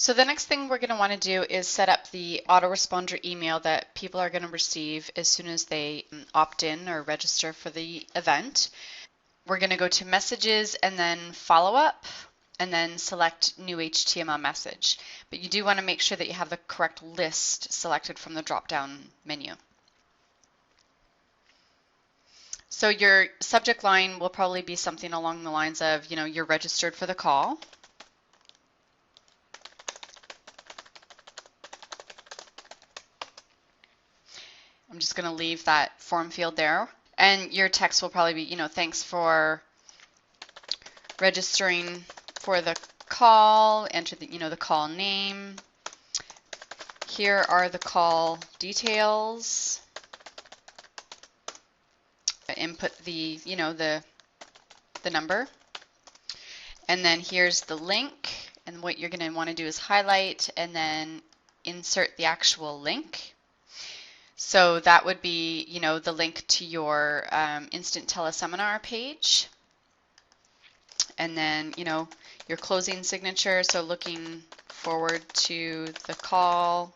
So the next thing we're going to want to do is set up the autoresponder email that people are going to receive as soon as they opt in or register for the event. We're going to go to messages and then follow up and then select new HTML message. But you do want to make sure that you have the correct list selected from the drop-down menu. So your subject line will probably be something along the lines of, you're registered for the call. I'm just going to leave that form field there. And your text will probably be, thanks for registering for the call, enter the, the call name. Here are the call details. Input the, the number. And then here's the link. And what you're going to want to do is highlight and then insert the actual link. So that would be, the link to your instant teleseminar page. And then, your closing signature. So looking forward to the call,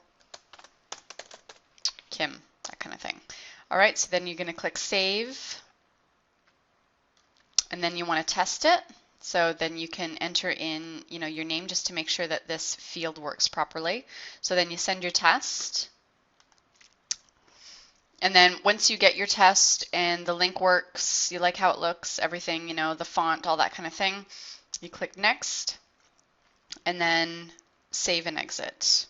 Kim, that kind of thing. All right, so then you're going to click Save. And then you want to test it. So then you can enter in, your name just to make sure that this field works properly. So then you send your test. And then once you get your test and the link works, you like how it looks, everything, the font, all that kind of thing, you click Next and then save and exit.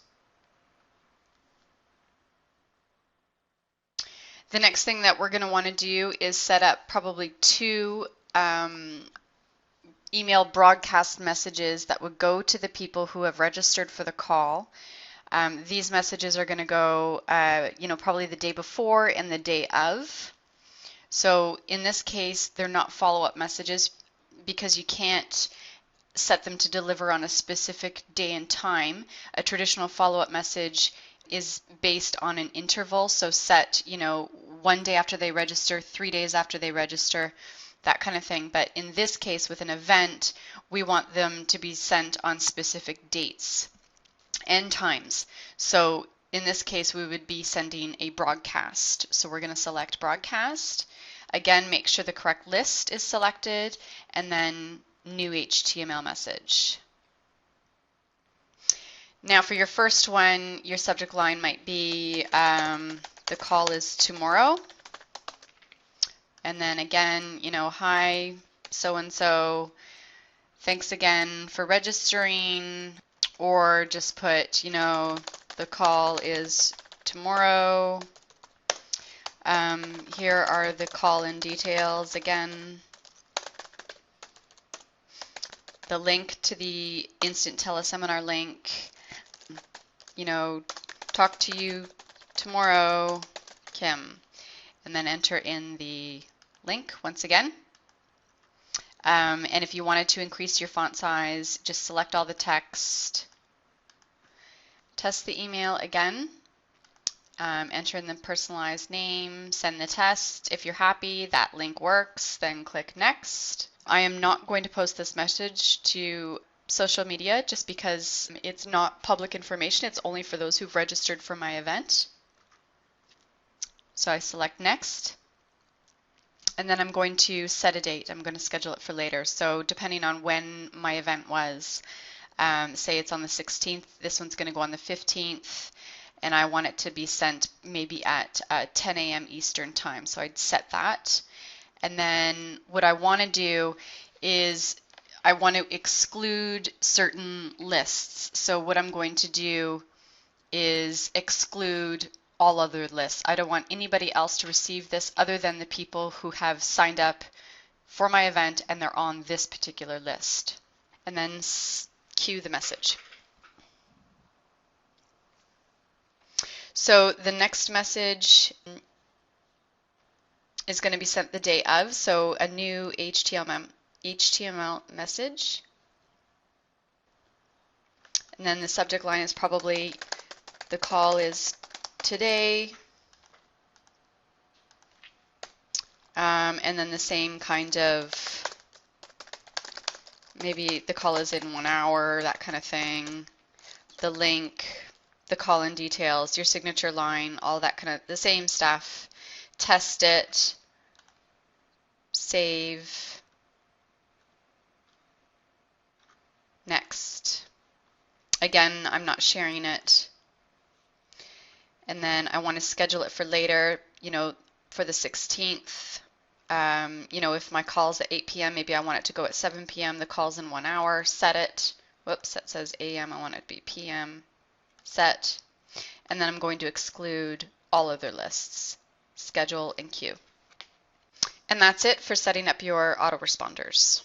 The next thing that we're going to want to do is set up probably 2 email broadcast messages that would go to the people who have registered for the call. These messages are going to go, probably the day before and the day of. So in this case, they're not follow-up messages because you can't set them to deliver on a specific day and time. A traditional follow-up message is based on an interval, so set, 1 day after they register, 3 days after they register, that kind of thing. But in this case, with an event, we want them to be sent on specific dates and times. So in this case, we would be sending a broadcast. So we're going to select broadcast. Again, make sure the correct list is selected and then new HTML message. Now for your first one, your subject line might be the call is tomorrow. And then again, hi, so-and-so, thanks again for registering. Or just put, the call is tomorrow. Here are the call-in details again. The link to the instant teleseminar link. Talk to you tomorrow, Kim. And then enter in the link once again. And if you wanted to increase your font size, just select all the text, test the email again, enter in the personalized name, send the test. If you're happy that link works, then click Next. I am not going to post this message to social media just because it's not public information. It's only for those who've registered for my event. So I select Next. And then I'm going to set a date. I'm going to schedule it for later. So depending on when my event was, say it's on the 16th, this one's going to go on the 15th, and I want it to be sent maybe at 10 a.m. Eastern time. So I'd set that. And then what I want to do is I want to exclude certain lists. So what I'm going to do is exclude all other lists. I don't want anybody else to receive this other than the people who have signed up for my event and they're on this particular list. And then cue the message. So the next message is going to be sent the day of, so a new HTML message. And then the subject line is probably the call is today, and then the same kind of, maybe the call is in 1 hour, that kind of thing. the link, the call-in details, your signature line, all that kind of the same stuff. Test it, save, next. Again, I'm not sharing it. And then I want to schedule it for later, for the 16th. If my call's at 8 p.m., maybe I want it to go at 7 p.m. The call's in 1 hour. Set it. Whoops, that says a.m. I want it to be p.m. Set. And then I'm going to exclude all other lists. Schedule and queue. And that's it for setting up your autoresponders.